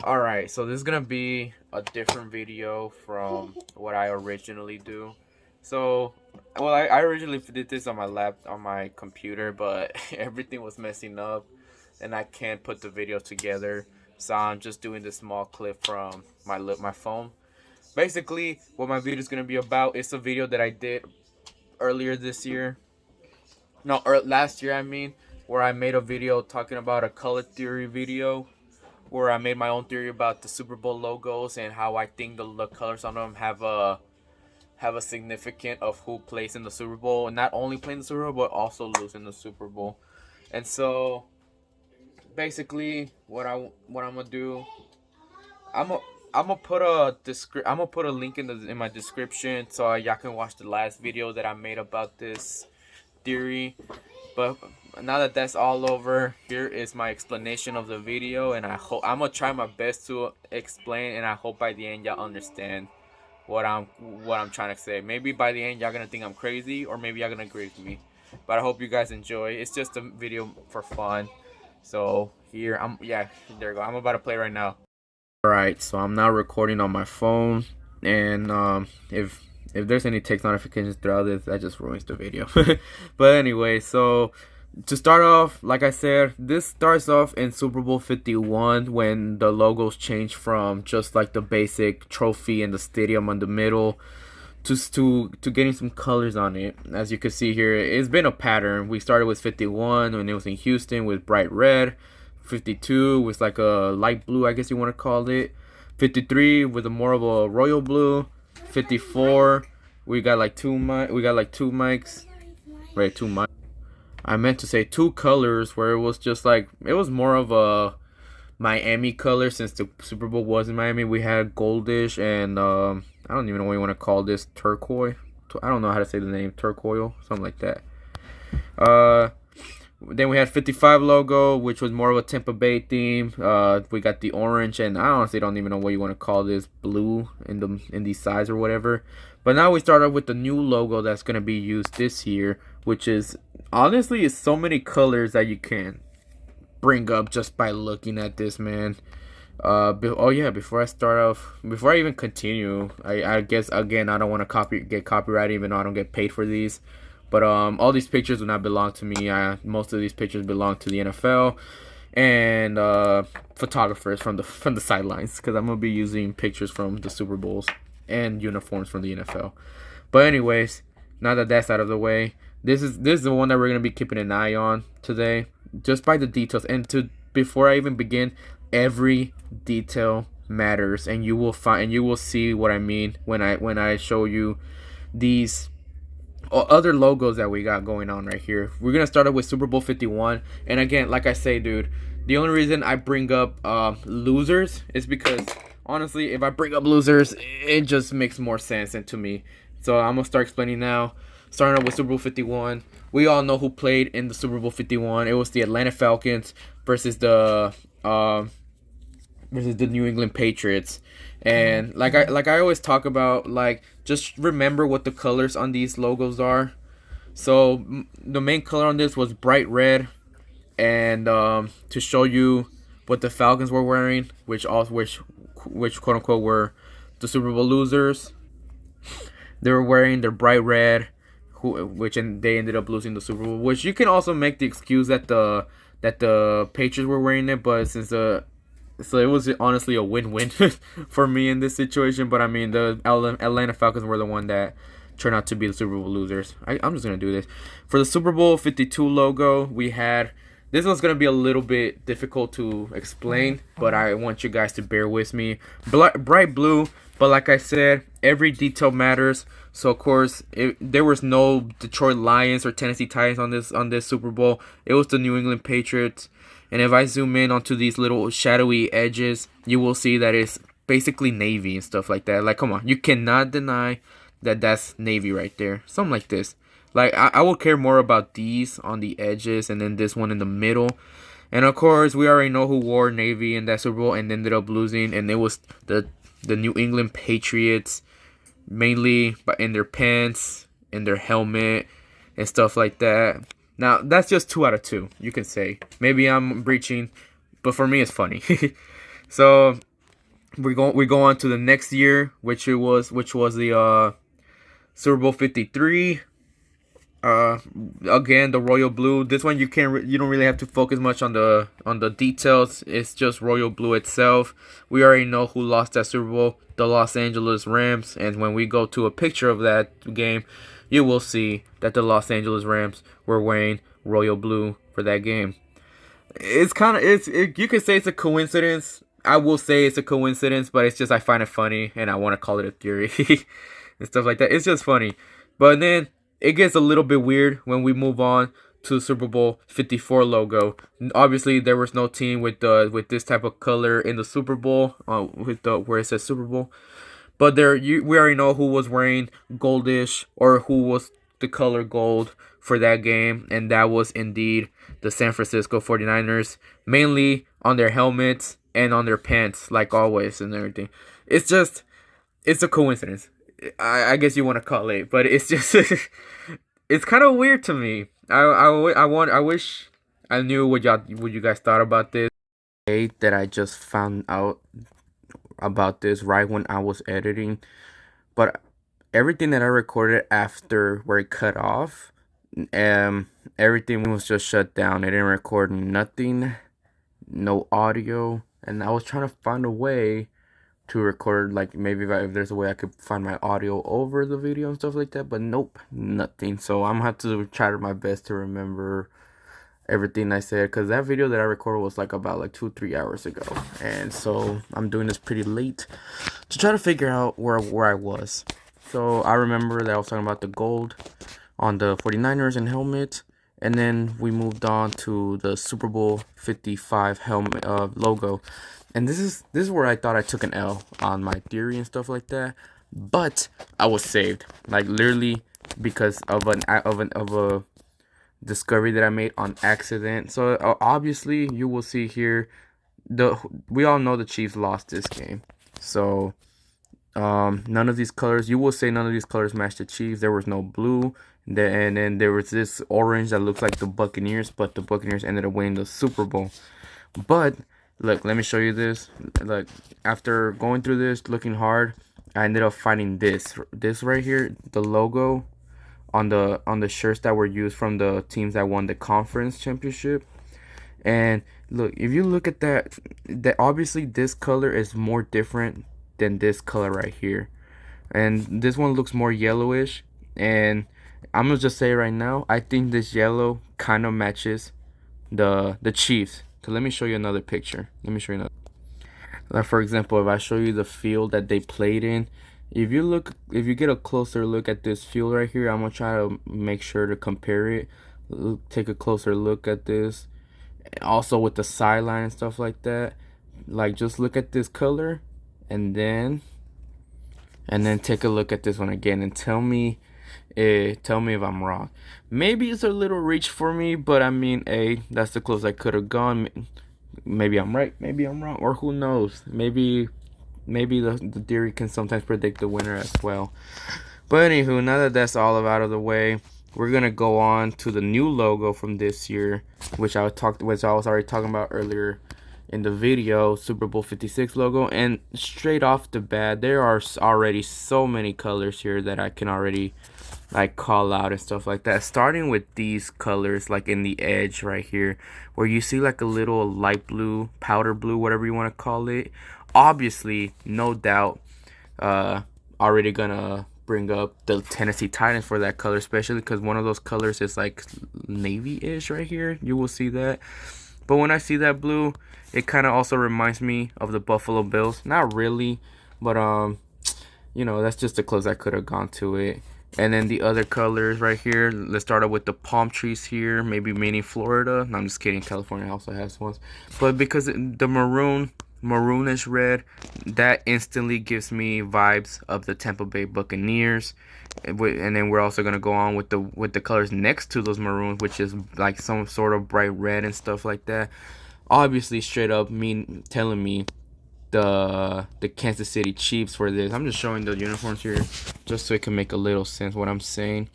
Alright, so this is gonna be a different video from what I originally do. So, well, I originally did this on my computer, but everything was messing up, and I can't put the video together. So I'm just doing this small clip from my phone. Basically, what my video is gonna be about is a video that I did earlier this year. No, last year I mean, where I made a video talking about a color theory video where I made my own theory about the Super Bowl logos and how I think the colors on them have a significance of who plays in the Super Bowl, and not only playing the Super Bowl but also losing the Super Bowl. And so basically what I'm gonna do, I'm gonna put a link in my description so y'all can watch the last video that I made about this theory. But now that that's all over, here is my explanation of the video, and I'm gonna try my best to explain, and I hope by the end y'all understand what I'm trying to say. Maybe by the end y'all gonna think I'm crazy, or maybe y'all gonna agree with me. But I hope you guys enjoy. It's just a video for fun. So here there you go. I'm about to play right now. Alright, so I'm now recording on my phone, and if there's any text notifications throughout this, that just ruins the video. But anyway, so to start off, like I said, this starts off in Super Bowl 51 when the logos change from just like the basic trophy and the stadium on the middle to getting some colors on it. As you can see here, it's been a pattern. We started with 51 when it was in Houston with bright red. 52 was like a light blue, I guess you want to call it. 53 with a more of a royal blue. 54 we got like two mics. Right, two mics. I meant to say two colors, where it was just like, it was more of a Miami color since the Super Bowl was in Miami. We had goldish and I don't even know what you want to call this, turquoise. I don't know how to say the name, turquoise, something like that. Then we had 55 logo, which was more of a Tampa Bay theme. We got the orange, and I honestly don't even know what you want to call this, blue in these sides or whatever. But now we start off with the new logo that's gonna be used this year, which is honestly is so many colors that you can bring up just by looking at this, man. Oh yeah, before I even continue, I guess again I don't want to get copyrighted, even though I don't get paid for these. But all these pictures do not belong to me. Most of these pictures belong to the NFL and photographers from the sidelines, because I'm gonna be using pictures from the Super Bowls and uniforms from the NFL. But anyways, now that that's out of the way, this is the one that we're gonna be keeping an eye on today, just by the details. And before I even begin, every detail matters, and you will see what I mean when I show you these other logos that we got going on right here. We're gonna start off with Super Bowl 51, and again, like I say, dude, the only reason I bring up losers is because honestly, if I bring up losers, it just makes more sense to me. So I'm gonna start explaining now. Starting off with Super Bowl 51, we all know who played in the Super Bowl 51. It was the Atlanta Falcons versus the New England Patriots. And like I always talk about, like, just remember what the colors on these logos are. So the main color on this was bright red, and to show you what the Falcons were wearing, which quote unquote were the Super Bowl losers. They were wearing their bright red, and they ended up losing the Super Bowl. Which you can also make the excuse that the Patriots were wearing it, but so it was honestly a win-win for me in this situation. But I mean, the Atlanta Falcons were the one that turned out to be the Super Bowl losers. I'm just going to do this. For the Super Bowl 52 logo, we had... This one's going to be a little bit difficult to explain, but I want you guys to bear with me. Bright blue, but like I said, every detail matters. So, of course, there was no Detroit Lions or Tennessee Titans on this Super Bowl. It was the New England Patriots. And if I zoom in onto these little shadowy edges, you will see that it's basically navy and stuff like that. Like, come on, you cannot deny that that's navy right there. Something like this. Like, I will care more about these on the edges and then this one in the middle. And of course, we already know who wore navy in that Super Bowl and ended up losing. And it was the New England Patriots, mainly in their pants, in their helmet, and stuff like that. Now, that's just 2 out of 2, you can say. Maybe I'm breaching, but for me, it's funny. So, we go on to the next year, which was the Super Bowl 53. Again, the royal blue. This one you don't really have to focus much on the details. It's just royal blue itself. We already know who lost that Super Bowl, the Los Angeles Rams. And when we go to a picture of that game, you will see that the Los Angeles Rams were wearing royal blue for that game. It's kind of you could say it's a coincidence. I will say it's a coincidence, but it's just I find it funny and I want to call it a theory and stuff like that. It's just funny. But then it gets a little bit weird when we move on to Super Bowl 54 logo. Obviously, there was no team with this type of color in the Super Bowl, with the where it says Super Bowl. But we already know who was wearing goldish or who was the color gold for that game, and that was indeed the San Francisco 49ers, mainly on their helmets and on their pants, like always, and everything. It's a coincidence. I guess you want to call it, but it's just it's kind of weird to me. I wish I knew what you guys thought about this. That I just found out about this right when I was editing, but everything that I recorded after where it cut off, everything was just shut down. It didn't record nothing, no audio, and I was trying to find a way to record, like maybe if there's a way I could find my audio over the video and stuff like that, but nope, nothing. So I'm gonna have to try my best to remember everything I said, because that video that I recorded was like about like 2-3 hours ago, and so I'm doing this pretty late to try to figure out where I was. So I remember that I was talking about the gold on the 49ers and helmet, and then we moved on to the Super Bowl 55 helmet logo. And this is where I thought I took an L on my theory and stuff like that, but I was saved, like literally, because of a discovery that I made on accident. So obviously you will see here, we all know the Chiefs lost this game. So none of these colors, you will say none of these colors match the Chiefs. There was no blue, and then there was this orange that looks like the Buccaneers, but the Buccaneers ended up winning the Super Bowl. But look, let me show you this. Look, after going through this, looking hard, I ended up finding this right here, the logo on the shirts that were used from the teams that won the conference championship. And look, if you look at that obviously this color is more different than this color right here, and this one looks more yellowish. And I'm gonna just say right now, I think this yellow kind of matches the Chiefs. So let me show you another picture. Like for example, if I show you the field that they played in, if you get a closer look at this field right here, I'm gonna try to make sure to compare it. Take a closer look at this, also with the sideline and stuff like that. Like just look at this color, and then take a look at this one again, and tell me if I'm wrong. Maybe it's a little reach for me, but I mean, that's the closest I could have gone. Maybe I'm right, maybe I'm wrong, or who knows? Maybe the theory can sometimes predict the winner as well. But anywho, now that that's all out of the way, we're gonna go on to the new logo from this year, which I was already talking about earlier in the video, Super Bowl 56 logo. And straight off the bat, there are already so many colors here that I can already like call out and stuff like that, starting with these colors like in the edge right here, where you see like a little light blue, powder blue, whatever you want to call it. Obviously, no doubt, already gonna bring up the Tennessee Titans for that color, especially because one of those colors is like navy-ish right here. You will see that. But when I see that blue, it kind of also reminds me of the Buffalo Bills. Not really, but that's just the close I could have gone to it. And then the other colors right here, let's start out with the palm trees here, maybe meaning Florida. No, I'm just kidding, California also has ones. But because the maroonish red, that instantly gives me vibes of the Tampa Bay Buccaneers. And then we're also gonna go on with the colors next to those maroons, which is like some sort of bright red and stuff like that. Obviously, straight up telling me the Kansas City Chiefs for this. I'm just showing the uniforms here just so it can make a little sense what I'm saying.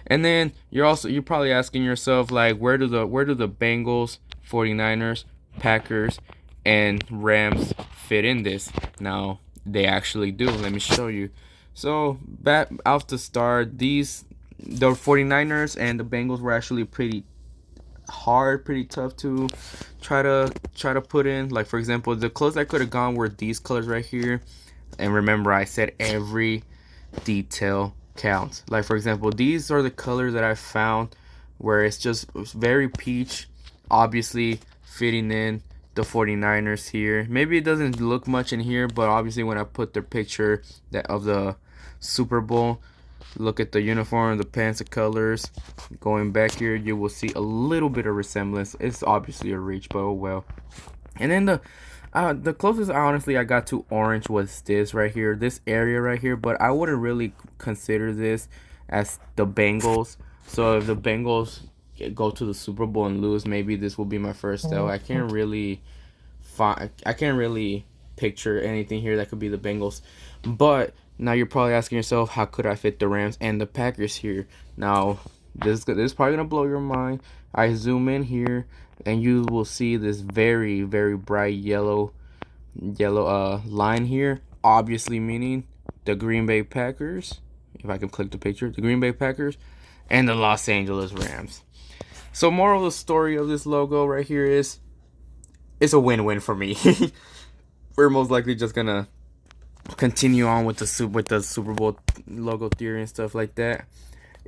And then you're probably asking yourself, like, where do the Bengals, 49ers, Packers, and Rams fit in this. Now they actually do. Let me show you. So back off the start, the 49ers and the Bengals were actually pretty hard, pretty tough to try to put in. Like for example, the clothes I could have gone were these colors right here. And remember, I said every detail counts. Like for example, these are the colors that I found where it's just very peach, obviously fitting in the 49ers here. Maybe it doesn't look much in here, but obviously when I put the picture that of the Super Bowl, look at the uniform, the pants, the colors. Going back here, you will see a little bit of resemblance. It's obviously a reach, but oh well. And then the closest honestly I got to orange was this right here, this area right here. But I wouldn't really consider this as the Bengals. So if the Bengals go to the Super Bowl and lose, maybe this will be my first L. I can't really picture anything here that could be the Bengals. But now you're probably asking yourself, how could I fit the Rams and the Packers here? Now this is probably gonna blow your mind. I zoom in here and you will see this very, very bright yellow line here, obviously meaning the Green Bay Packers. If I can click the picture, the Green Bay Packers and the Los Angeles Rams. So moral of the story of this logo right here is it's a win-win for me. We're most likely just gonna continue on with the Super Bowl logo theory and stuff like that.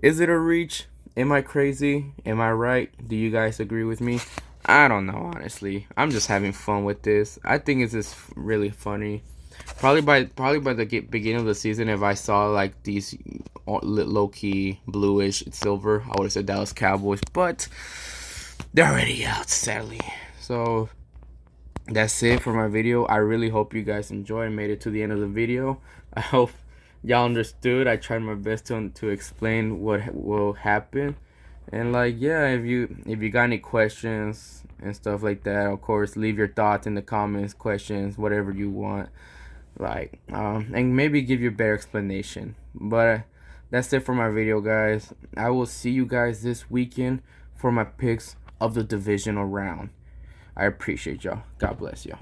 Is it a reach? Am I crazy? Am I right? Do you guys agree with me? I don't know, honestly. I'm just having fun with this. I think it's just really funny. Probably by the beginning of the season, if I saw like these low key bluish silver, I would have said Dallas Cowboys. But they're already out, sadly. So that's it for my video. I really hope you guys enjoyed and made it to the end of the video. I hope y'all understood. I tried my best to explain what will happen. And like, yeah, if you got any questions and stuff like that, of course leave your thoughts in the comments, questions, whatever you want. Like and maybe give you a better explanation. But that's it for my video, guys. I will see you guys this weekend for my picks of the divisional round. I appreciate y'all. God bless y'all.